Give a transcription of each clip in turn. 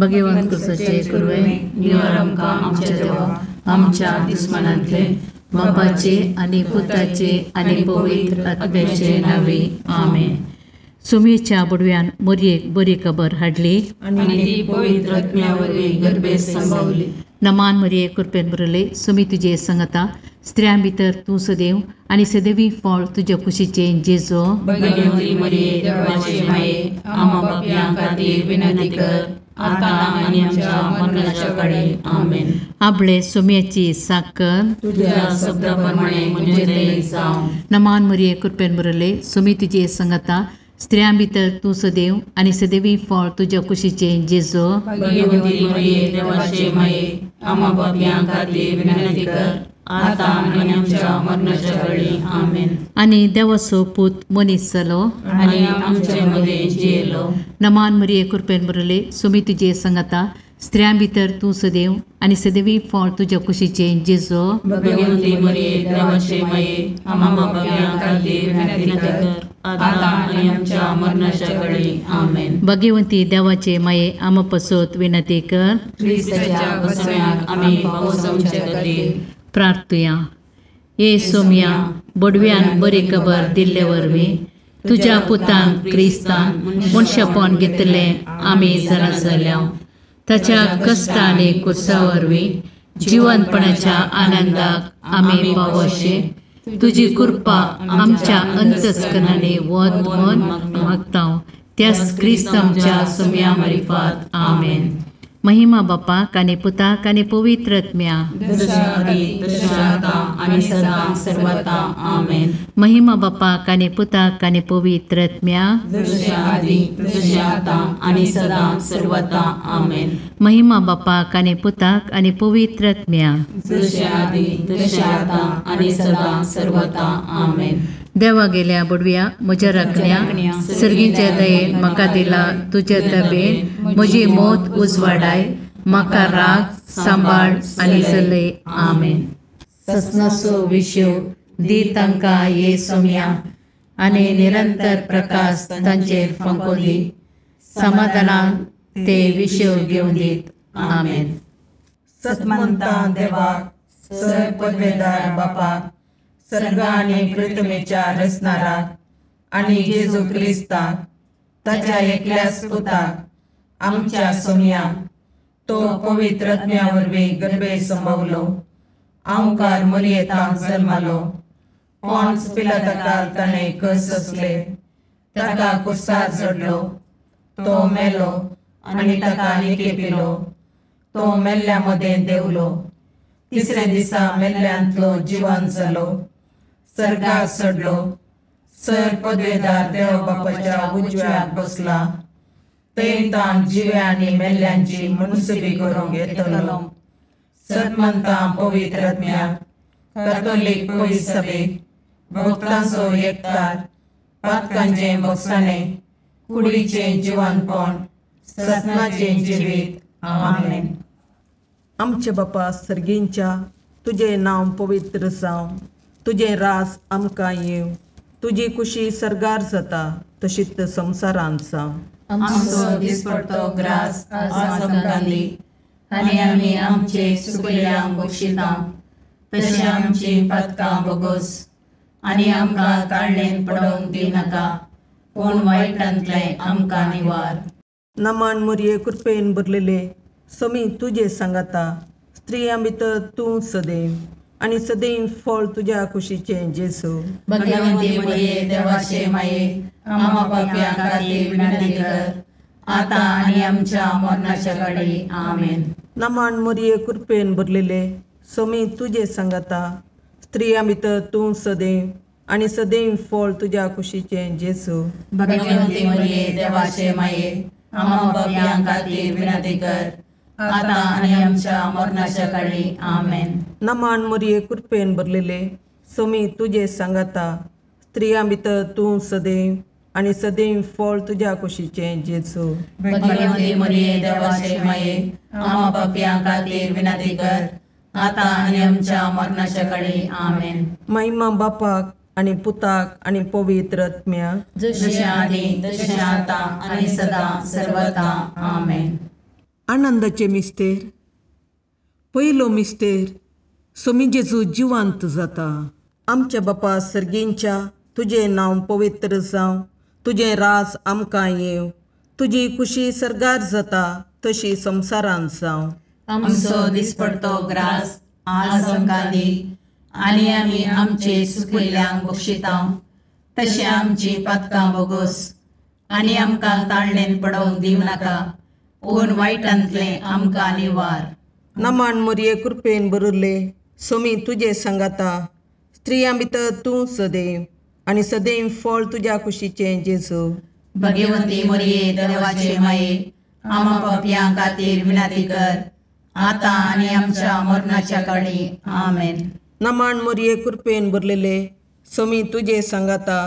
भगवंत तुझे कुरवे निवार आमकां आमच्या देवा आमच्या दुस्मनांतले बापाचे आनी पुताचे आनी पवित्र आत्म्याचे नावे आमेन. सुमेच्या बुडव्यान मोरयेक बरी खबर हाडली आनी ती पवित्र आत्म्या वरवीं गर्भेत संभावली. नमान मरिये कृपेन बरले सुमी तुजे संगता स्त्रियां भितर तूं सदैव आनी सदैवी फळ तुज्या कुशीचे जेजो. भगवंती मरिये देवाचे माये आम्हा पापयां खातीर विनंती कर आता आनी आमच्या मरणाच्या काळी आमेन. आपले सुम्याची साकर तुझ्या शब्दाप्रमाणे म्हजे दये जावं. नमान मरिये कृपेन बरले सुमी तुजे संगता स्त्रियां भितर तूं सदैव आनी सदैवी फळ तुज्या कुशीचे जेजो. भगवंती मरिये देवाचे माये आम्हा पापयां खातीर विनंती कर आता आनी आमच्या मरणाच्या काळी आमेन. आनी देवाचो पूत मनीस जालो आनी आमचे मदे जियेलो. नमान मरिये कृपेन बरले सुमी तुजे संगता स्त्रियां भितर तूं सदैव आनी सदैवी फळ तुज्या कुशीचे जेजो. भगवंती मरिये देवाचे माये आम्हा पापयां खातीर विनंती कर आता आनी आमच्या मरणाच्या काळी आमेन. भगवंती देवाचे माये आम पसोत विनंती कर. ख्रिस्ताच्या वसण्याक आमी पावसावचे खातीर प्रार्थुया. ये सोम्या बडव्यान बरी खबर दिल्ले वरवीं तुज्या पुतांक क्रिस्तान मनशापण घेतले आमी जाणा जाल्या. ताच्या कश्ट आनी कुर्सा वरवीं जिवंतपणाच्या आनंदाक आमी पावोशे तुजी कृपा आमच्या अंतस्करणाने वद म्हूण मागता. त्याच क्रिस्तांच्या सोम्या मार्फत आमेन. महिमा बापाक आनी पुताक आनी पवित्र आत्म्या जशा आदी तशा आता आनी सदां सर्वथा आमेन. महिमा बापाक आनी पुताक आनी पवित्र आत्म्या जशा आदी तशा आता आनी सदां सर्वथा आमेन. महिमा बापाक आनी पुताक आनी पवित्र आत्म्या जशा आदी तशा आता आनी सदां सर्वथा आमेन. देवा गेल्या बुडव्या म्हज्या राखण्या सर्गीच्या दयेन म्हाका दिला तुज्या तबेन म्हजी मोत उजवाडाय म्हाका राग सांबाळ आनी चलय आमेन. ससनाचो विशव दी तांकां ये सोम्या आनी निरंतर प्रकाश तांचेर फंको दी. समाधानान ते विशव घेवन दीत आमेन. सतमंता देवाक सर पदवेदार बापाक सर्ग आनी पृथ्वीच्या रचणाराक आनी जेजू क्रिस्ताक ताच्या एकल्याच पुताक आमच्या सोम्याक तो पवित्र आत्म्या वरवीं गर्भेत संभवलो. ओंकार मरियेंताक जल्मालो. पोंच पिलाताकाक ताणें कस सोंसले. ताका कुर्सार चडलो. तो मेलो आनी ताका निकेपिलो. तो मेल्ल्या मदें देवलो. तिसऱ्या दिसा मेल्ल्यांतलो जिवंत जालो. सर्गाक चडलो. सर पदवेदार देव बापाच्या उजव्याक बसला. थंय ताण जिव्या आनी मेल्ल्यांची मनसुबी करूंक येतलो. सतमंतां पवित्र आत्म्याक कॅथोलीक पयस सभेक भक्तांचो एकठार पातकांचें बगसाणें कुडीचें जिवंतपण सतनाचें जिवीत आमेन. आमचे बापा सर्गींच्या तुझे नांव पवित्र जावं. तुझे रास आमकां येव. तुजी कुशी सर्गार जाता तशीच संवसारांत जावं. आमचो दिसपडटो ग्रास आज आमकां दी आनी आमी आमचे सुकल्यांक बक्षिता तशें आमची पातकां बोगोस आनी आमकां काळणेन पडोवंक दिनाका पूण वायटांतलें आमकां निवार. नमान मरिये कृपेन भरलेले समी तुजे सांगाता स्त्रियां भितर तूं सदैव आनी सदैव फळ तुज्या कुशीचे जेजू. भगवंती मरिये देवाचे माये आम्हा पापयां खातीर विनंती कर आता आनी आमच्या मरणाच्या काळी आमेन. नमान मरिये कृपेन भरलेले समी तुजे सांगाता स्त्रियां भितर तूं सदैव आनी सदैव फळ तुज्या कुशीचे जेजू. भगवंती मरिये देवाचे माये आम्हा पापयां खातीर विनंती कर आता आनी आमच्या मरणाच्या काळी आमेन. नमान मरिये कृपेन भरलेले समी तुजे सांगाता स्त्रियां भितर तूं सदैव आनी सदैव फळ तुज्या कुशीचे जेजू. भगवंती मरिये देवाचे माये आम्हा पापयां खातीर विनंती कर आता आनी आमच्या मरणाच्या काळी आमेन. महिमा बापाक आनी पुताक आनी पवित्र आत्म्याक जशें आदी तशें आता आनी सदां सर्वथा आमेन. आनंदाचे मिस्तेर. पयलो मिस्तेर, सोमी जेजू जिवंत जाता. आमच्या बापा सर्गींच्या, तुजें नांव पवित्र जावं, तुजें रास आमकां येवं, तुजी खुशी सरगार जाता तशी संवसारांत जावं. आमचो दिसपडतो ग्रास आज आमकां दी, आनी आमी आमचे चुकिल्ल्यांक बक्षिता, तशें आमची पातकां बोगोस, आनी आमकां ताळणेन पडोवंक दिवं नाका, पूण वायटांतलें आमकां निवार. नमान मोरये कृपेन बरुल्ले, सोमी तुजे सांगाता, स्त्रियां भितर तूं सदैव, आनी सदैव फळ तुज्या कुशीचें जेजू. भगवंती मोरये देवाचे माये, आमा पापयां खातीर विनंती कर, आतां आनी आमच्या मरणाच्या काळी. आमेन. नमान मोरये कृपेन भरलेले, सोमी तुजे सांगाता,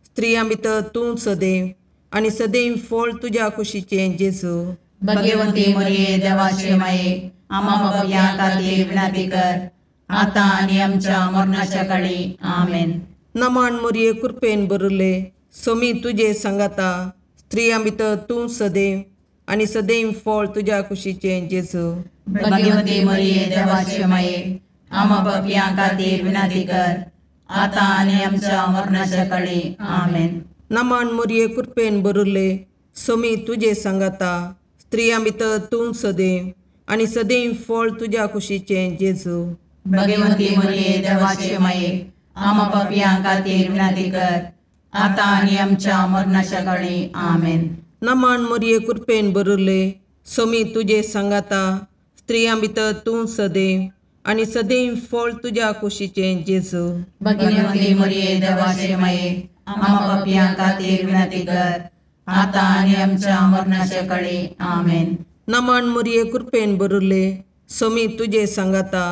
स्त्रियां भितर तूं सदैव, आनी सदैव फळ तुज्या कुशीचें जेजू. भगवंती मोरये देवाचे माये, आमा पापयां खातीर विनंती कर, आतां आनी आमच्या मरणाच्या काळी. आमेन. नमान मोरये कृपेन भरले, सोमी तुजे सांगाता, स्त्रियां भितर तूं सदैव, आनी सदैव फळ तुज्या कुशीचें जेजू. भगवंती मोरये देवाचे माये, आमा पापयां खातीर विनंती कर, आतां आनी आमच्या मरणाच्या काळी. आमेन. नमान मोरये कृपेन भरले, सोमी तुजे सांगाता, स्त्रियां भितर तूं सदैव, आनी सदैव फळ तुज्या कुशीचें जेजू. भगवंती मोरये देवाचे माये, आमा पापयां खातीर विनंती कर, आतां आनी आमच्या मरणाच्या काळी. आमेन. नमान मोरये कृपेन भरले, सोमी तुजे सांगाता, स्त्रियां भितर तूं सदैव, आनी सदैव फळ तुज्या कुशीचें जेजू. भगवंती मोरये देवाचे माये, आमा पापयां खातीर विनंती कर, आतां आनी आमच्या मरणाच्या काळी. आमेन. नमान मोरये कृपेन भरले, सोमी तुजे सांगाता,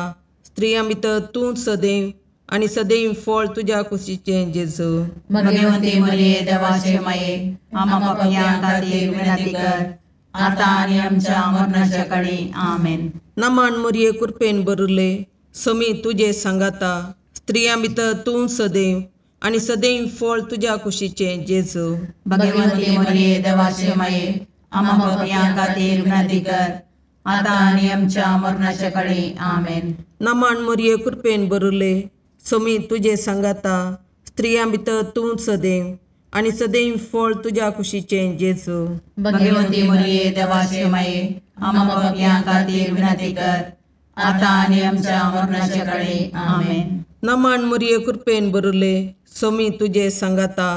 स्त्रियां भितर तूं सदैव, आनी सदैव फळ तुज्या कुशीचें जेजू. भगवंती मोरये देवाचे माये, आमा पापयां खातीर विनंती कर, आतां आनी आमच्या मरणाच्या काळी. आमेन. नमान मोरये कृपेन भरले, सोमी तुजे सांगाता, स्त्रियां भितर तूं सदैव, आनी सदैव फळ तुज्या कुशीचें जेजू. भगवंती मोरये देवाचे माये, आमा पापयां खातीर विनंती कर, आतां आनी आमच्या मरणाच्या काळी. आमेन. नमान मोरये कृपेन भरले, सोमी तुजे सांगाता, स्त्रियां भितर तूं सदैव, आनी सदैव फळ तुज्या कुशीचें जेजू. भगवंती मोरये देवाचे माये, आमा पापयां खातीर विनंती कर, आतां आनी आमच्या मरणाच्या काळी. आमेन. नमान मोरये कृपेन भरले, सोमी तुजे सांगाता,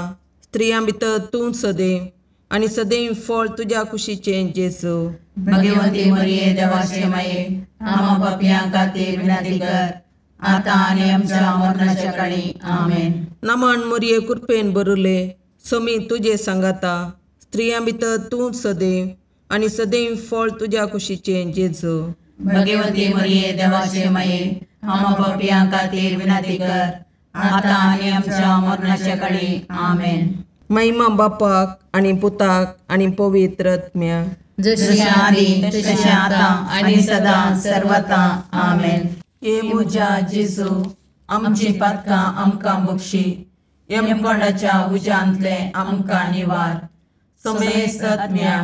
स्त्रियां भितर तूं सदैव, आनी सदैव फळ तुज्या कुशीचें जेजू. भगवंती मोरये देवाचे माये, आमा पापयां खातीर विनंती कर, आतां आनी आमच्या मरणाच्या काळी. आमेन. नमान मोरये कृपेन भरले, सोमी तुजे सांगाता, स्त्रियां भितर तूं सदैव, आनी सदैव फळ तुज्या कुशीचें जेजू. भगवंती मोरये देवाचे माये, आमा पापयां खातीर विनंती कर, आतां आनी आमच्या मरणाच्या काळी. आमेन. महिमा बापाक आनी पुताक आनी पवित्र आत्म्याक, जशी आदी तशी आतां आनी सदां सर्वता. आमेन. ये म्हज्या जेजू, आमची पातकां आमकां बक्षी, यमकोंडाच्या उज्यांतले आमकां निवार. समेस्त आत्म्या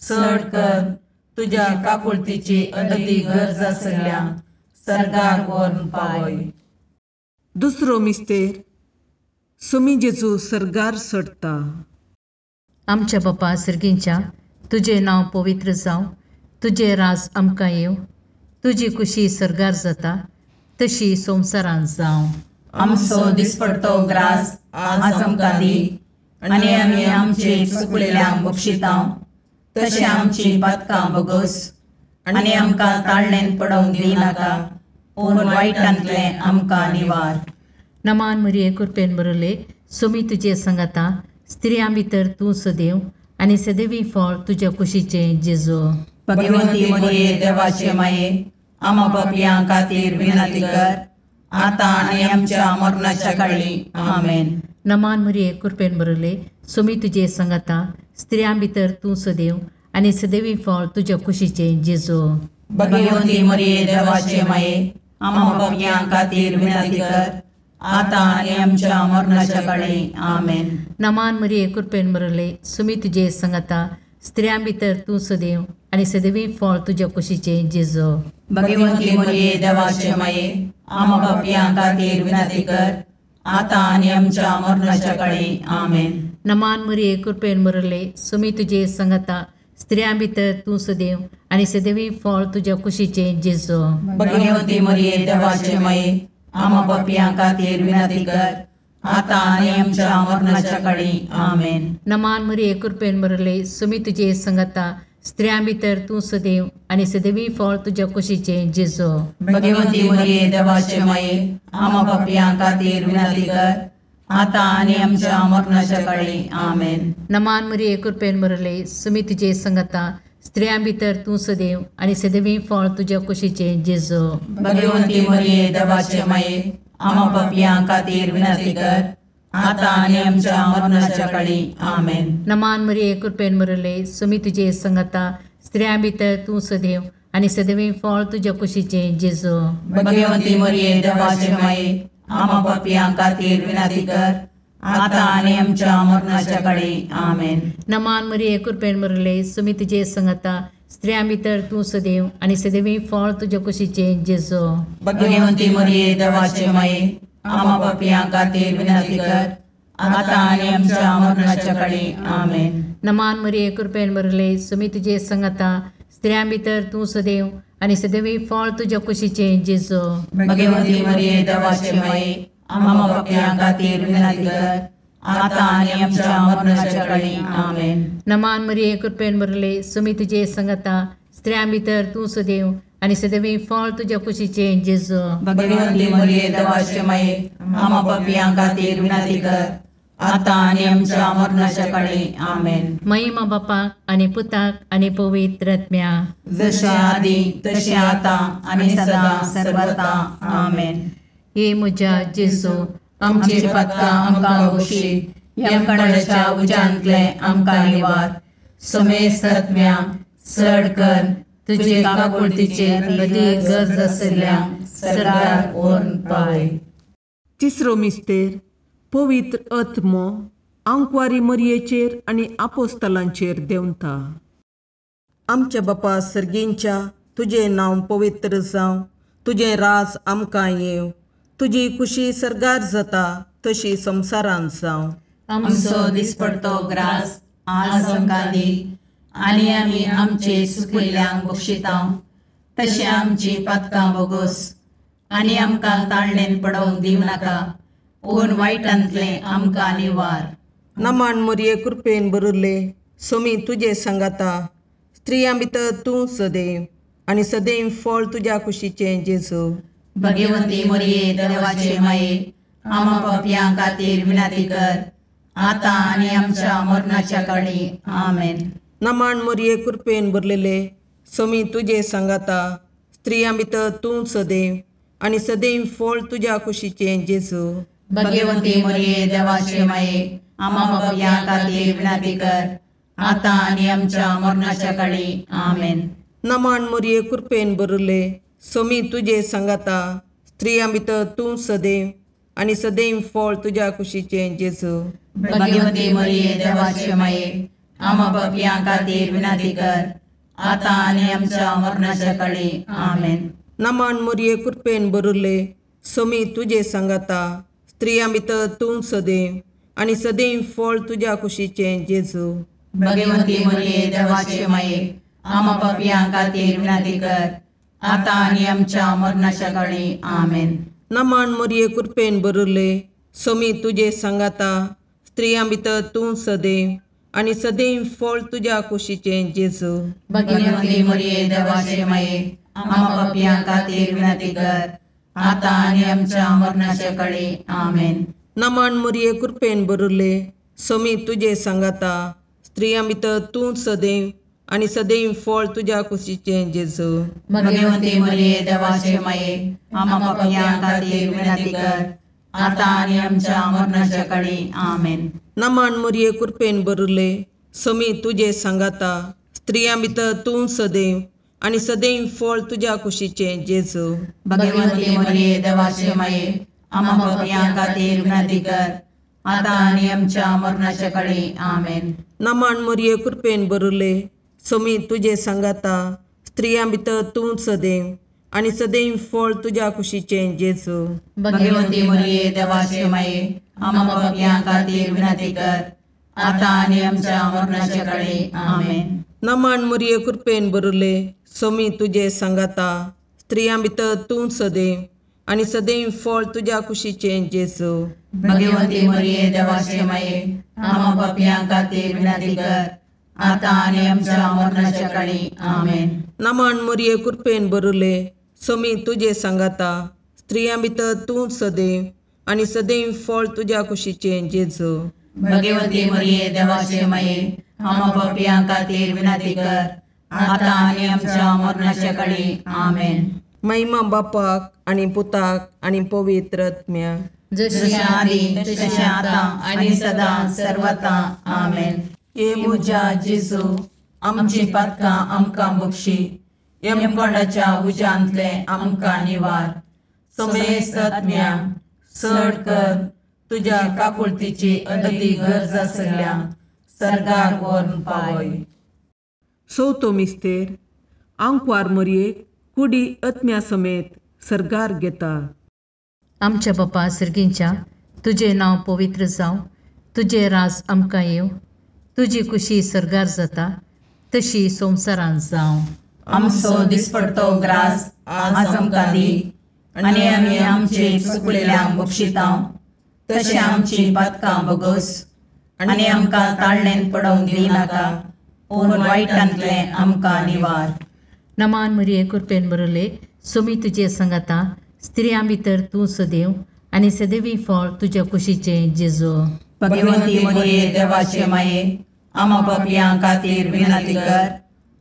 चड कर, तुज्या काकुळतीची अदी गरज आसल्या सर्गाक व्हरून पावय. दुसरो मिस्तेर, सोमी जेजू सर्गार सडटा. आमच्या बापा सर्गींच्या, तुजें नांव पवित्र जावं, तुजें राज आमकां येवं, तुजी खुशी सरगार जाता तशी संवसारांत जावं. आमचो दिसपडतो ग्रास आज आमकां दी, आनी आमी आमचे चुकलेल्यांक बक्षिता, तशें आमची पातकां बोगोस, आनी आमकां ताळणेन पडोवंक दिनाका, पूण वायटांतलें आमकां निवार. नमान मोरये कृपेन बरयले, सोमी तुजे सांगाता, स्त्रियां भितर तूं सदैव, आनी सदैवी फळ तुज्या कुशीचें जेजू. भगवंती मोरये देवाचे माये, आमा पापयां खातीर विनंती कर, आतां आनी आमच्या मरणाच्या काळी. आमेन. नमान मोरये कृपेन बरयले, सोमी तुजे सांगाता, स्त्रियां भितर तूं सदैव, आनी सदैवी फळ तुज्या कुशीचें जेजू. भगवंती मोरये देवाचे माये, आमा पापयां खातीर विनंती कर, आतां आनी आमच्या मरणाच्या काळी. आमेन. नमान मोरये कृपेन बरयले, सोमी तुजे सांगाता, स्त्रियां भितर तूं सदैव आनी सदैवी फळ तुज्या कुशीचें जेजू. भगवंती मरिये देवाचे माये आम पापियां खातीर विनंती कर आता आनी आमच्या मरणाच्या काळी आमेन. नमान मरिये कृपेन मरले सुमी तुजे संगता स्त्रियां भितर तूं सदैव आनी सदैवी फळ तुज्या कुशीचें जेजू. भगवंती मरिये देवाचे माये आम पापियां खातीर विनंती कर आता आनी आमच्या मरणाच्या काळी आमेन. नमान मरिये कृपेन मरले सुमी तुजे संगता स्त्रियां भितर तूं सदैव आनी सदैवी फळ तुज्या कुशीचें जेजू. भगवंती मरिये देवाचे माये आम पापियां खातीर विनंती कर आता आनी आमच्या मरणाच्या काळी आमेन. नमान मरिये कृपेन मरले सुमी तुजे संगता स्त्रियां भितर तूं सदैव आनी सदैवी फळ तुज्या कुशीचें जेजू. भगवंती मरिये देवाचे माये आम पापियां खातीर विनंती कर आता आनी आमच्या मरणाच्या काळी आमेन. नमान मरिये कृपेन मरले सुमी तुजे संगता स्त्रियां भितर तूं सदैव आनी सदैवी फळ तुज्या कुशीचें जेजू. भगवंती मरिये देवाचे माये आम पापियां खातीर विनंती कर आता आनी आमच्या मरणाच्या काळी आमेन. नमान मरिये कृपेन मरले सुमी तुजे संगता स्त्रियां भितर तूं सदैव आनी सदैवी फळ तुज्या कुशीचें जेजू. भगवंती मरिये देवाचे माये आम पापियां खातीर विनंती कर आता आनी आमच्या मरणाच्या काळी आमेन. नमान मरिये कृपेन मरले सुमी तुजे संगता स्त्रियां भितर तूं सदैव आनी सदैवी फळ तुज्या कुशीचें जेजू. भगवंती मरिये देवाचे माये आम पापियां खातीर विनंती कर आता आनी आमच्या मरणाच्या काळी आमेन. नमान मरिये कृपेन मरले सुमी तुजे संगता स्त्रियां भितर तूं सदैव आनी सदैवी फळ तुज्या कुशीचें जेजू. भगवंती मरिये देवाचे माये आम पापियां खातीर विनंती कर आता आनी आमच्या मरणाच्या काळी आमेन. महिमा बापाक आनी पुताक आनी पवित्र आत्म्या जशे आदी तशे आता आनी सदा सर्वदा आमेन. हे म्हज्या जेजू आमची पदकां आमकां बक्षी यमकणाच्या उज्यांतले आमकां निवार. सुमेस्त आत्म्या चड कर तुजे काकुळतीचेर अदीक गरज आशिल्ल्यांक सरकार ओर्न पावय. तिसरो मिस्तेर पवित्र आत्मो आंकवारी मरयेचेर आनी आपोस्तलांचेर देंवता. आमच्या बापा सर्गींच्या तुजें नांव पवित्र जावं, तुजें राज आमकां येवं, तुजी कुशी सरगार जाता तशी संवसारांत जावं. आमचो दिसपडतो ग्रास आज आमकां दी आनी आमी आमचे चुकिल्ल्यांक बक्षितांव. तशें आमची पातकां बोगोस आनी आमकां ताळणेन पडोवंक दिवं नाका पूण वायटांतले आमकां निवार. नमान मरये कृपेन बरले सोमी तुजे सांगाता स्त्रियां भितर तूं सदैव आनी सदैव फळ तुज्या कुशीचें जेजू. भगवंती मरिये देवाचे माये आम पापियां खातीर विनंती कर आता आनी आमच्या मरणाच्या काळी आमेन. नमान मरये कृपेन बरलेले सोमी तुजे सांगाता स्त्रियां भितर तूं सदैव आनी सदैव फळ तुज्या कुशीचें जेजू. भगवंती मरिये देवाचे माये आम पापियां खातीर विनंती कर आता आनी आमच्या मरणाच्या काळी आमेन. नमान मरये कृपेन बरले सोमी तुजे सांगाता स्त्रियां भितर तूं सदैव आनी सदैव फळ तुज्या कुशीचें जेजू. भगवंती मरिये देवाचे माये आम पापियां खातीर विनंती कर आता आनी आमच्या मरणाच्या काळी आमेन. नमान मरये कृपेन बरले सोमी तुजे सांगाता स्त्रियां भितर तूं सदैव आनी सदैव फळ तुज्या कुशीचें जेजू. भगवंती मरिये देवाचे माये आम पापियां खातीर विनंती कर आता आनी आमच्या मरणाच्या काळी आमेन. नमान मरये कृपेन बरले सोमी तुजे सांगाता स्त्रियां भितर तूं सदैव आनी सदैव फळ तुज्या कुशीचें जेजू. भगवंती मरिये देवाचे माये आम पापियां खातीर विनंती कर आता आनी आमच्या मरणाच्या काळी आमेन. नमान मरये कृपेन बरले सोमी तुजे सांगाता स्त्रियां भितर तूं सदैव आनी सदैव फळ तुज्या कुशीचें जेजू. भगवंती मरिये देवाचे माये आम पापियां खातीर विनंती कर आता आनी आमच्या मरणाच्या काळी आमेन. नमान मरये कृपेन बरले सोमी तुजे सांगाता स्त्रियां भितर तूं सदैव आनी सदैव फळ तुज्या कुशीचें जेजू. भगवंती मरिये देवाचे माये आम पापियां खातीर विनंती कर आता आणि आमच्या मरणाच्या काळी आमेन. नमान मोरये कृपेन बरले सोमी तुझे सांगाता स्त्रियां भितर तूं सदैव आणि सदैव फळ तुझ्या कुशीचे जेजू. भगवंती मरिये देवाचे माये आम्हा पापियां खातीर विनंती कर, आता आणि आमच्या मरणाच्या काळी आमेन. नमान मोरये कृपेन बरले सोमी तुझे सांगाता स्त्रियां भितर तूं सदैव आणि सदैव फळ तुझ्या कुशीचे जेजू. भगवंती मरिये देवाचे माये आम्हा पापियां खातीर विनंती कर, आता आणि आमच्या मरणाच्या काळी आमेन. नमान मोरये कृपेन बरले सोमी तुझे सांगाता स्त्रियां भितर तूं सदैव आणि सदैव फळ तुझ्या कुशीचे जेजू. भगवंती मरिये देवाचे माये आम्हा पापियां खातीर विनंती कर, आता आणि आमच्या मरणाच्या काळी आमेन. महिमा बापाक आणि पुताक आणि पवित्र आत्म्याक, जशी आधी तशी आता आणि सदा सर्वथा आमेन. ये मुजा जेजू आमची पातकां आमकां बक्षी, यमकोंडाच्या उजांतले आमकां निवार. समेस्त आत्म्या चड कर तुझ्या काकुळतीची अदी गरज आसल्या सर्गार व्हरून पावय. चवथो मिस्तेर आंकवार मोरयेक कुडी आत्म्या समेत सर्गार घेता. आमच्या बापा सर्गींच्या तुझे नांव पवित्र जावं, तुझे राज आमकां येव, तुजी कुशी सर्गार जाता तशी संवसारांत जावं. आमचो दिसपडतो ग्रास आज आमकां दी, आनी आमी आमचे चुकलेल्यांक बक्षितांव, तशें आमची पातकां बगोस, आनी आमकां ताळणेन पडोवंक दिनाका, पूण वायटांतले आमकां निवार. नमान मरिये कृपेन बरले सोमी तुझे सांगाता स्त्रियां भितर तूं सदैव आणि सदैवी फळ तुझ्या कुशीचे जेजू. भगवंती मरिये देवाचे माये आम्हा पापियां खातीर विनंती कर,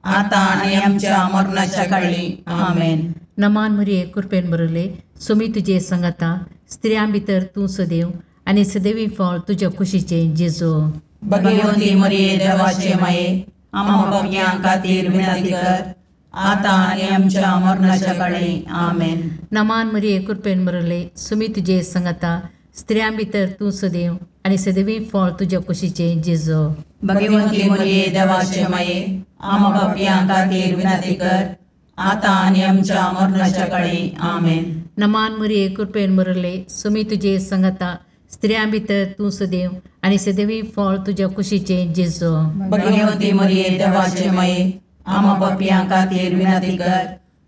आता आणि आमच्या मरणाच्या काळी आमेन. नमान मरिये कृपेन बरले सोमी तुझे सांगाता स्त्रियां भितर तूं सदैव आणि सदैवी फळ तुझ्या कुशीचे जेजू. भगवंती मरिये देवाचे माये आम्हा पापियां खातीर विनंती कर, आता आणि आमच्या मरणाच्या काळी आमेन. नमान मरिये कृपेन बरले सोमी तुझे सांगाता स्त्रियां भितर तूं सदैव आणि सदैवी फळ तुझ्या कुशीचे जेजू. भगवंती मरिये देवाचे माये आम्हा पापियां खातीर विनंती कर, आता आणि आमच्या मरणाच्या काळी आमेन. नमान मरिये कृपेन बरले सोमी तुझे सांगाता स्त्रियां भितर तूं सदैव आणि सदैवी फळ तुझ्या कुशीचे जेजू. भगवंती मरिये देवाचे माये आम्हा पापियां खातीर विनंती कर,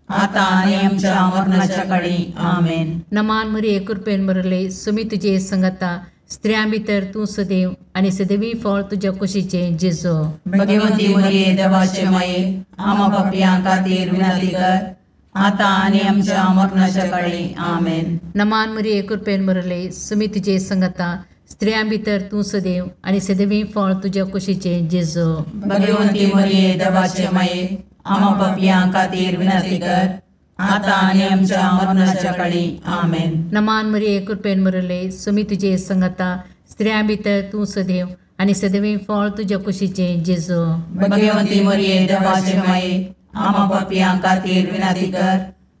आता आणि आमच्या मरणाच्या काळी आमेन. नमान मरिये कृपेन बरले सोमी तुझे सांगाता स्त्रियां भितर तूं सदैव आणि सदैवी फळ तुझ्या कुशीचे जेजू. भगवंती मरिये देवाचे माये आम्हा पापियां खातीर विनंती कर, आता आणि आमच्या मरणाच्या काळी आमेन. नमान मरिये कृपेन बरले सोमी तुझे सांगाता स्त्रियां भितर तूं सदैव आणि सदैवी फळ तुझ्या कुशीचे जेजू. भगवंती मरिये देवाचे माये आम्हा पापियां खातीर विनंती कर, आता आणि आमच्या मरणाच्या काळी आमेन. नमान मरिये कृपेन बरले सोमी तुझे सांगाता स्त्रियां भितर तूं सदैव आणि सदैवी फळ तुझ्या कुशीचे जेजू. भगवंती मरिये देवाचे माये आम्हा पापियां खातीर विनंती कर,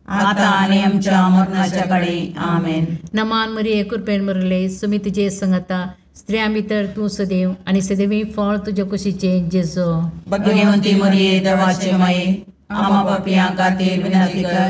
आता आणि आमच्या मरणाच्या काळी आमेन. नमान मरिये कृपेन बरले सोमी तुझे सांगाता स्त्रियां भितर तूं सदैव आणि सदैवी फळ तुझ्या कुशीचे जेजू. भगवंती मरिये देवाचे माये आम्हा पापियां खातीर विनंती कर,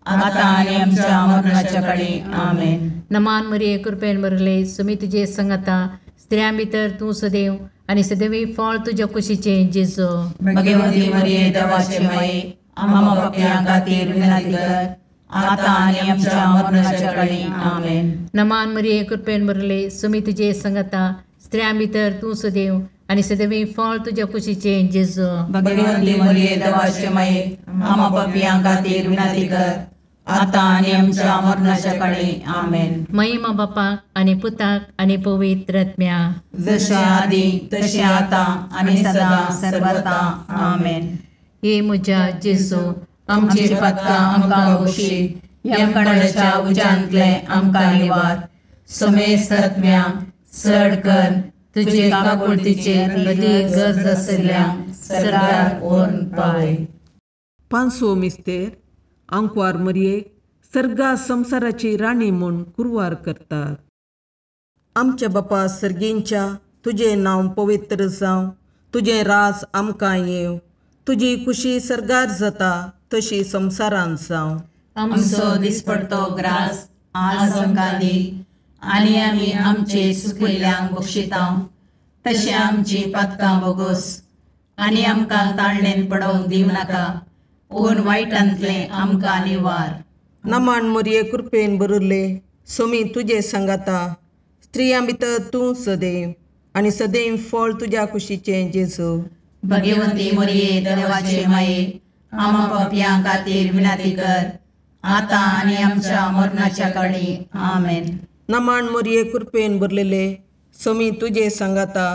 आता आणि आमच्या मरणाच्या काळी आमेन. नमान मरिये कृपेन बरले सोमी तुझे सांगाता स्त्रियां भितर तूं सदैव आणि सदैवी फळ तुझ्या कुशीचे जेजू. भगवंती मरिये देवाचे माये आम्हा पापियां खातीर विनंती कर, आता आणि आमच्या मरणाच्या काळी आमेन. नमान मरिये कृपेन बरले सोमी तुझे सांगाता स्त्रियां भितर तूं सदैव आणि सदैवी फळ तुझ्या कुशीचे जेजू. भगवंती मरिये देवाचे माये आम्हा पापियां खातीर विनंती कर, आता आणि आमच्या मरणाच्या काळी आमेन. महिमा बापाक आणि पुताक आणि पवित्र आत्म्याक, जशे आधी तशे आता आणि सदा सर्वथा आमेन. हे म्हज्या जेजू आमची पातकां आमकां बक्षी, यमकंडाच्या उजांतले आमकां निवार. समेस्त आत्म्या चड कर तुजे काकुळतीचे अदी गरज आसल्यांक सर्गार व्हरून पावय. पांचवो मिस्तेर आंकवार मोरयेक सर्गा संवसाराची राणी म्हूण कुरवार करतात. आमच्या बापा सर्गींच्या तुझे नांव पवित्र जावं, तुझे रास आमकां येव, तुजी खुशी सरगार जाता तशी संवसारांत जावं. आमचो दिसपडतो ग्रास आज आमकां दी, आनी आमी आमचे सुकयल्यांक बक्षितां. तशें आमची पातकां बोगोस, आनी आमकां ताळणेन पडोवंक दिवं नाका, पूण वायटांतले आमकां निवार. नमान मोरये कृपेन बरुल्ले, सोमी तुजे सांगाता, स्त्रियां भितर तूं सदैव, आनी सदैव फळ तुज्या कुशीचें जेजू. भगवंती मोरये देवाचे माये, आमा पापयां खातीर विनाती कर, आतां आनी आमच्या मरणाच्या काळी. आमेन. नमान मोरये कृपेन भरलेले, सोमी तुजे सांगाता,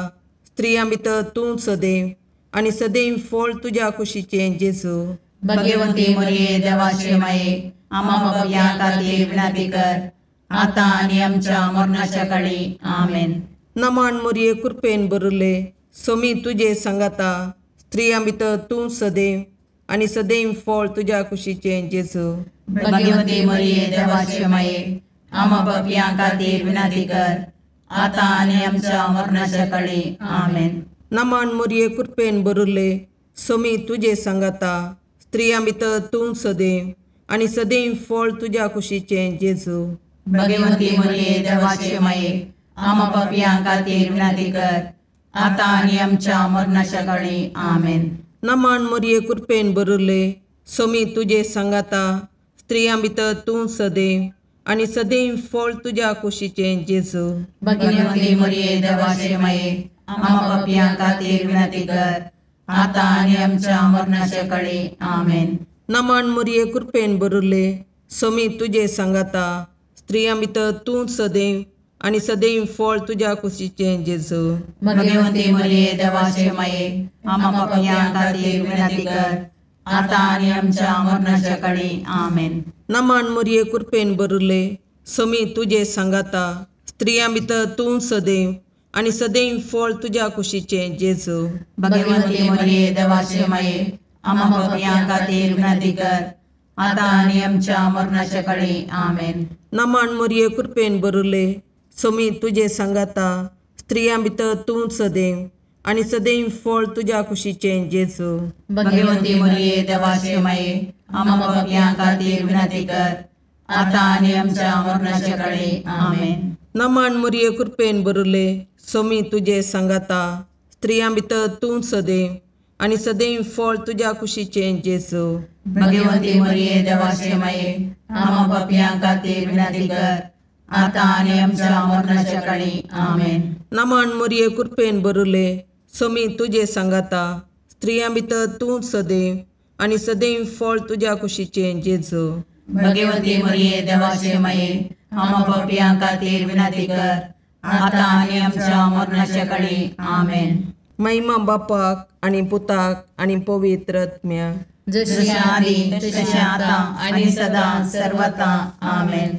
स्त्रियां भितर तूं सदैव, आनी सदैव फळ तुज्या कुशीचें जेजू. भगवंती मोरये देवाचे माये, आमा पापयां खातीर विनाती कर, आतां आनी आमच्या मरणाच्या काळी. आमेन. नमान मोरये कृपेन भरले, सोमी तुजे सांगाता, स्त्रियां भितर तूं सदैव, आनी सदैव फळ तुज्या कुशीचें जेजू. भगवंती मोरये देवाचे माये, आमा पापयां खातीर विनाती कर, आतां आनी आमच्या मरणाच्या काळी. आमेन. नमान मोरये कृपेन भरले, सोमी तुजे सांगाता, स्त्रियां भितर तूं सदैव, आनी सदैव फळ तुज्या कुशीचें जेजू. भगवंती मोरये देवाचे माये, आमा पापयां खातीर विनाती कर, आतां आनी आमच्या मरणाच्या काळी. आमेन. नमान मोरये कृपेन भरले, सोमी तुजे सांगाता, स्त्रियां भितर तूं सदैव, आनी सदैव फळ तुज्या कुशीचें जेजू. भगवंती मोरये देवाचे माये, आमा पापयां खातीर विनाती कर, आतां आनी आमच्या मरणाच्या काळी. आमेन. नमान मोरये कृपेन भरले, सोमी तुजे सांगाता, स्त्रियां भितर तूं सदैव, आनी सदैव फळ तुज्या कुशीचें जेजू. भगवंती मोरये देवाचे माये, आमा पापयां खातीर विनाती कर, आतां आनी आमच्या मरणाच्या काळी. आमेन. नमान मोरये कृपेन भरले, सोमी तुजे सांगाता, स्त्रियां भितर तूं सदैव, आनी सदैव फळ तुज्या कुशीचें जेजू. भगवंती मोरये देवाचे माये, आमा पापयां खातीर विनाती कर, आतां आनी आमच्या मरणाच्या काळी. आमेन. नमान मोरये कृपेन भरले, सोमी तुजे सांगाता, स्त्रियां भितर तूं सदैव, आनी सदैव फळ तुज्या कुशीचें जेजू. भगवंती मोरये देवाचे माये, आमा पापयां खातीर विनाती कर, आतां आनी आमच्या मरणाच्या काळी. आमेन. नमान मोरये कृपेन भरले, सोमी तुजे सांगाता, स्त्रियां भितर तूं सदैव, आनी सदैव फळ तुज्या कुशीचें जेजू. भगवंती मोरये देवाचे माये, आमा पापयां खातीर विनाती कर, आतां आनी आमच्या मरणाच्या काळी. आमेन. नमान मोरये कृपेन भरले, सोमी तुजे सांगाता, स्त्रियां भितर तूं सदैव, आनी सदैव फळ तुज्या कुशीचें जेजू. भगवंती मोरये देवाचे माये, आमा पापयां खातीर विनाती कर, आतां आनी आमच्या मरणाच्या काळी. आमेन. महिमा बापाक आनी पुताक आनी पवित्र आत्म्याक, जशी आदी तशी आतां आनी सदां सर्वता. आमेन.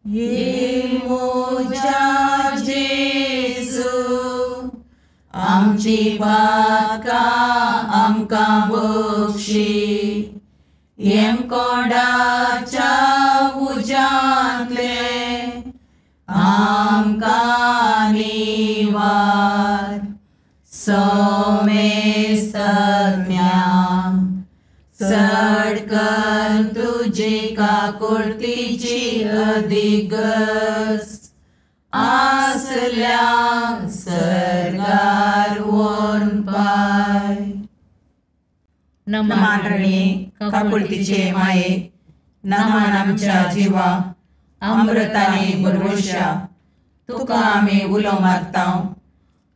ये मोजा जेजू, आमची पातकां आमकां बक्षी, येम कोणाच्या उज्यांतले आमकां निवार. सोमेस्त सडकन तुजी काकुळतीची अधिगस, आसल्या सरगार वोन पाय. नमान रणे काकुळतीचे माये, नमान आमच्या जिवा, अमृताने भरवशा, तुका आमी उलो मारतां.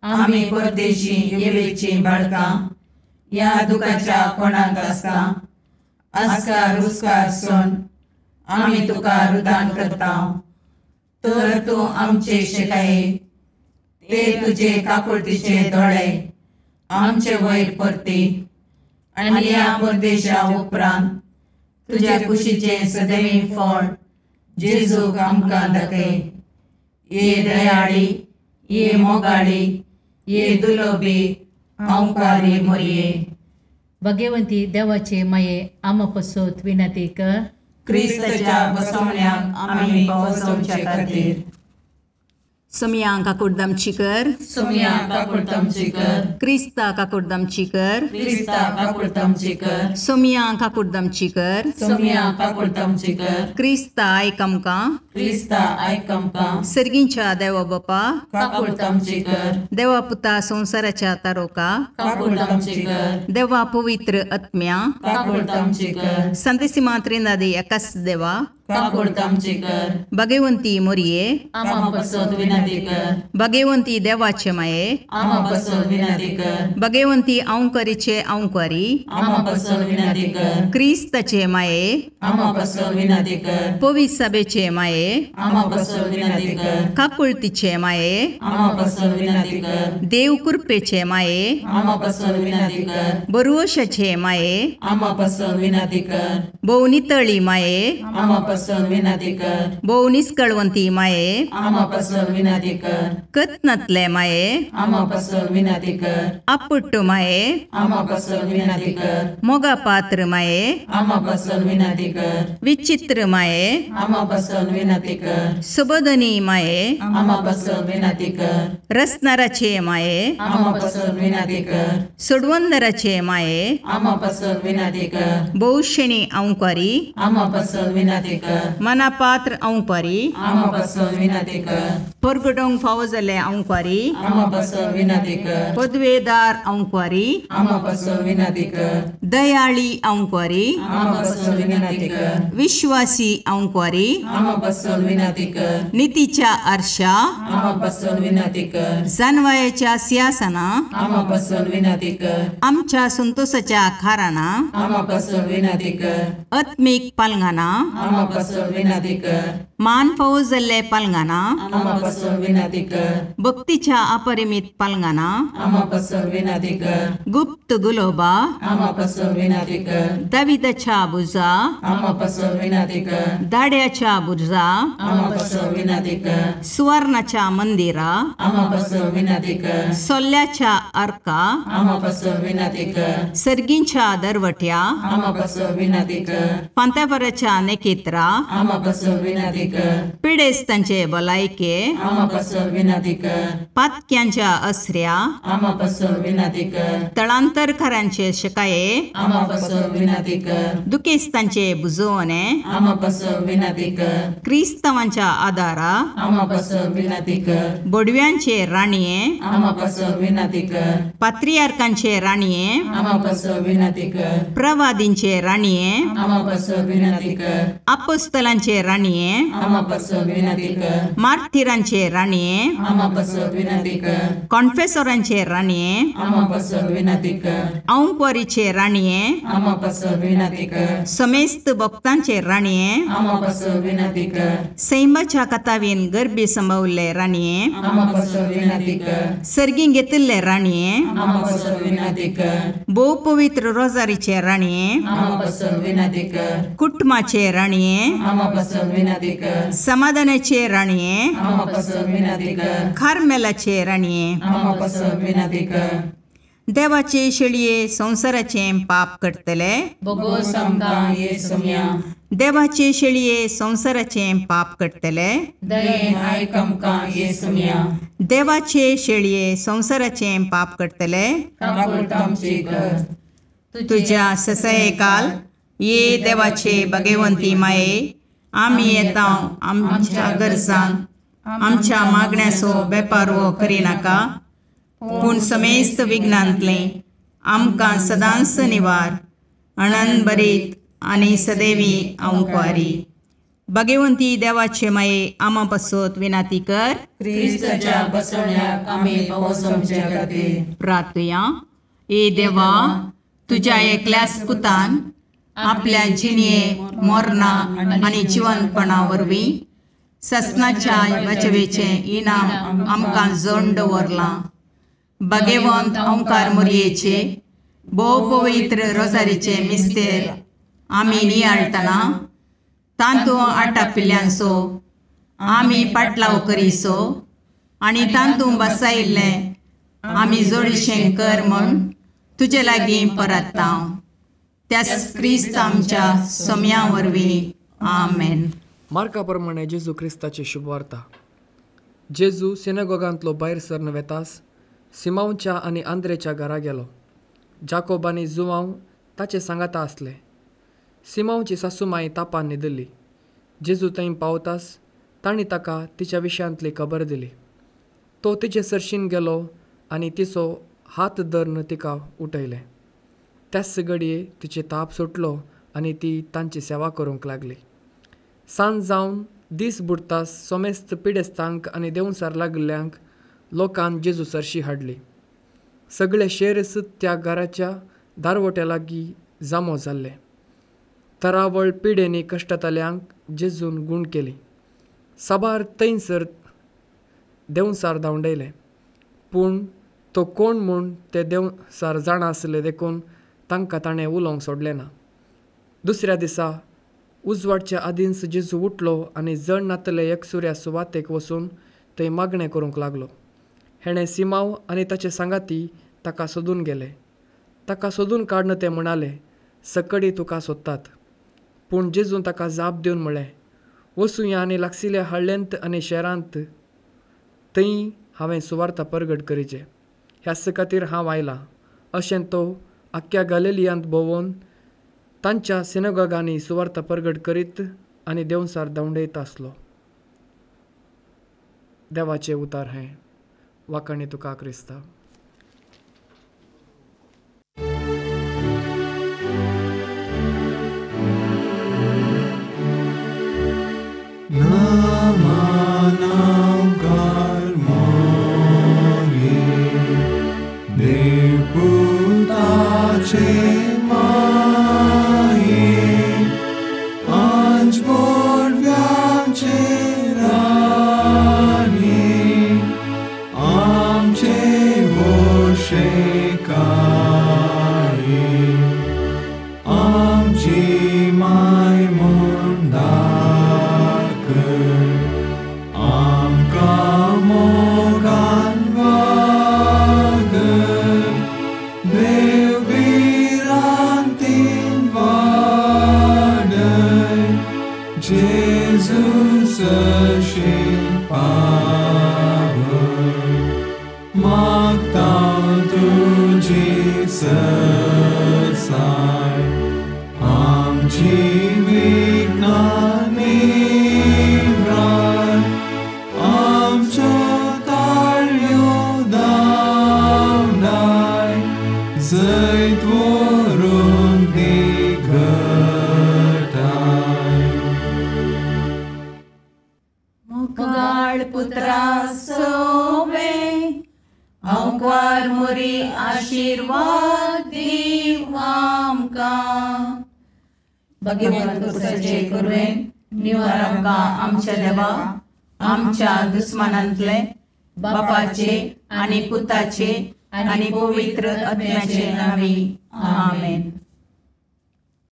आमी परदेशी येवेची बाळकां, या दुखाच्या कोणाक आसता, आस्कार रुस्कार सोन आमी तुका रुदान करतां. तर तूं आमचे शिकाये, ते तुजे काकुळतीचे दोळे आमचे वयर परती, आनी या परदेशा उपरांत तुज्या कुशीचे सदैव फळ जेजूक आमकां दाखय. ये दयाळी, ये मोगाळी, ये दुलोबी, अंकारी मोरये. भगवंती देवाचे माये, आमा पसोत विनंती कर. क्रिस्ताच्या बसवण्याक आमी पावसोवचे खातीर सोमिया काकुर्दमची कर, सोमिया काकुर्दमची कर, क्रिस्ता काकुर्दमची कर, क्रिस्ता काकुर्दमची कर, सोमिया काकुर्दमची कर, सोमिया काकुर्दमची कर, क्रिस्ता आयकमका, क्रिस्ता आयकमका, सर्गींच्या देवा बापा, काकुर्दमची कर, देवा पुता संसाराच्या तारोका, काकुर्दमची कर, देवा पवित्र आत्म्या, काकुर्दमची कर, संतसिमा त्रिनादी एकाच देवा, काकुर्दमची कर, भगवंती मोरये, आमा बसोद विनंती कर, भगवंती देवाचे माये, आमा बसोद विनंती कर, भगवंती औंकारीचे औंकारी, आमा बसोद विनंती कर, क्रिस्ताचे माये, आमा बसोद विनंती कर, पवित्र सभेचे माये, आमा बसोद विनंती कर, काकुळतीचे माये, आमा बसोद विनंती कर, देव कृपेचे माये, आमा बसोद विनंती कर, बरुवशाचे माये, आमा बसोद विनंती कर, भोवनितळी माये, आमा बसोद विनंती कर, भोवनिस्कळवंती माये, आमा बसोद विनंती कर, कत्नतले माये, आमा बसोद विनंती कर, अपुट्ट माये, आमा बसोद विनंती कर, मोगा पात्र माये, आमा बसोद विनंती कर, विचित्र माये, आमा बसोद विनंती कर, सुबोधनी माये, आमा बसोद विनंती कर, रसनाराचे माये, आमा बसोद विनंती कर, सोडवंदराचे माये, आमा बसोद विनंती कर, बहुशणी औंकारी, आमा बसोद विनंती कर, मनापात्र औंकारी, आमा बसोद विनंती कर, परगडोंग फावो जाल्ले औंकारी, आमा बसोद विनंती कर, पदवेदार औंकारी, आमा बसोद विनंती कर, दयाळी औंकारी, आमा बसोद विनंती कर, विश्वासी औंकारी, आमा बसोद विनंती कर, नीतीच्या आरशा, आमा बसोद विनंती कर, जानवायाच्या सिंहासना, आमा बसोद विनंती कर, आमच्या संतोषाच्या खाराना, आमा बसोद विनंती कर, आत्मिक पालंगाना, आमा बसोद विनंती कर, मान फावो जाल्ले पालंगाना, आमा बसोद विनंती कर, भक्तीच्या अपरिमित पालंगाना, आमा बसोद विनंती कर, गुप्त गुलोबा, आमा बसोद विनंती कर, दाविदाच्या बुजा, आमा बसोद विनंती कर, दाड्याच्या बुजा, आमा बसोद विनंती कर, सुवर्णाच्या मंदिरा, आमा बसोद विनंती कर, सोल्ल्याच्या अर्का, आमा बसोद विनंती कर, सर्गींच्या दरवट्या, आमा बसोद विनंती कर, पांतापराच्या नेकेत्रा, आमा बसोद विनंती कर, पिडेस्तांचे बलायके, आमा बसोद विनंती कर, पातक्यांच्या अस्र्या, आमा बसोद विनंती कर, तळांतरकारांचे शिकाये, आमा बसोद विनंती कर, दुखेस्तांचे बुजवणे, आमा बसोद विनंती कर, क्रिस्तवांच्या आदारा, आमा बसोद विनंती कर, बोडव्यांचे राणीये, आमा बसोद विनंती कर, पात्रियार्कांचे राणीये, आमा बसोद विनंती कर, प्रवादींचे राणीये, आमा बसोद विनंती कर, अपोस्तलांचे राणीये, आमा बसोद विनंती कर, मार्थिरांचे राणीये, आमा बसोद विनंती कर, कॉन्फेसरांचे राणीये, आमा बसोद विनंती कर, औंकवारीचे राणीये, आमा बसोद विनंती कर, समेस्त भक्तांचे राणीये, आमा बसोद विनंती कर, सैमाच्या कथावीन गर्भी संभवले राणीये, आमा बसोद विनंती कर, सर्गी घेतिल्ले राणीये, आमा बसोद विनंती कर, बहु पवित्र रोजारीचे राणीये, आमा बसोद विनंती कर, कुटुंबाचे राणीये, आमा बसोद विनंती कर, समाधानाचे राणीये, आमा बसोद विनंती कर, खारमेलाचे राणीये, आमा बसोद विनंती कर, देवाचे शेळये संसाराचे पाप करतले, बगो समका येसुम्या, देवाचे शेळये संसाराचे पाप करतले, दयेन आयकमका येसुम्या, देवाचे शेळये संसाराचे पाप करतले, काकुर्दमची कर, तुझ्या ससये काल ये देवाचे भगवंती माये, आम्ही येता आमच्या गरजांक, आमच्या मागण्याचो बेपारवो करिनाका, पूण समेस्त विघ्नांतले आमकां सदांच निवार, आनंद बरीत आनी सदैवी औंकवारी. भगवंती देवाचे माये आमा पासत विनाती कर. क्रिस्ताच्या बसवण्याक आमी पोवचोमचे खातीर प्रार्थया. ए देवा, तुझ्या एकल्याच पुतान आपल्या जिणये मोरणा आनी जिवंतपणा वरवीं ससनाच्या वाचवेचे इनाम आमकां जोडून दवरलां. भगवंत ओंकार मोरयेचे भोव पवित्र रोजारीचे मिस्तेर आमी नियाळटना तांतू आटापिल्ल्यांचो आमी पाटलाव करीसो आनी तांतू बसायिल्लें आमी जोडशें कर म्हूण तुजे लागीं परतता. त्याच क्रिस्त आमच्या सोम्या वरवीं. आमेन. मार्का प्रमाणे जेजू क्रिस्ताची शुभवार्ता. जेजू सिनेगोगांतलो भायर सरन वेतास सिमांवच्या आनी आंद्रेच्या घरा गेलो. जाकोब आनी जुवांव ताचे सांगाता आसले. सिमांवची सासूमाई तापान न्हिदली. जेजू थंय पावतास तांणी ताका तिच्या विशयांतली खबर दिली. तो तिचे सरशीन गेलो आनी तिचो हात धरून तिका उठयलें. त्याच घडये तिचे ताप सुटलो आनी ती तांची सेवा करूंक लागली. सांज जावन दीस बुडतास सोमेस्त पिडेस्तांक आनी देंवसार लागल्ल्यांक लोकांन जेजू सरशी हाडली. सगळे शेरस त्या घराच्या दारवट्या लागीं जामो जाल्ले. तरावळ पिडेनी कश्टातल्यांक जेजून गूण केली. साबार थंयसर देंवसार धांवडयले. पूण तो कोण म्हूण ते देंवसार जाणा आसले देखून तांकां ताणें उलोवंक सोडलें ना. दुसऱ्या दिसा उजवाडच्या आदींच जेजू उठलो आनी जण नातले एकसुऱ्या सुवातेक वचून थंय मागणें करूंक लागलो. हेणें सिमांव आनी ताचे सांगाती ताका सोदून गेले. ताका सोदून काडून ते म्हणाले, सकडी तुका सोदतात. पूण जेजून ताका जाप दिवन म्हळें, वचुया आनी लागशिल्ल्या हळ्ळेंत आनी शहरांत थंय हांवें सुवार्ता परगट करीचे. ह्याच खातीर हांव आयलां. अशें तो आख्ख्या गलिलियांत भोंवून तांच्या सिनेगोगांनी सुवार्ता परगट करीत आनी देंवसार धांवडयत आसलो. देवाचें उतार हें. वाखाणी तुका क्रिस्ता. मुगाळ पुत्रा सोवे अवकार मोरी आशीर्वाद दीव आमकां. भगवंत पुरुषाचे करुवेन निवार आमकां आमच्या देवा आमच्या दुस्मानांतले बापाचे आनी पुताचे आनी पवित्र आत्म्याचे नांवी. आमेन.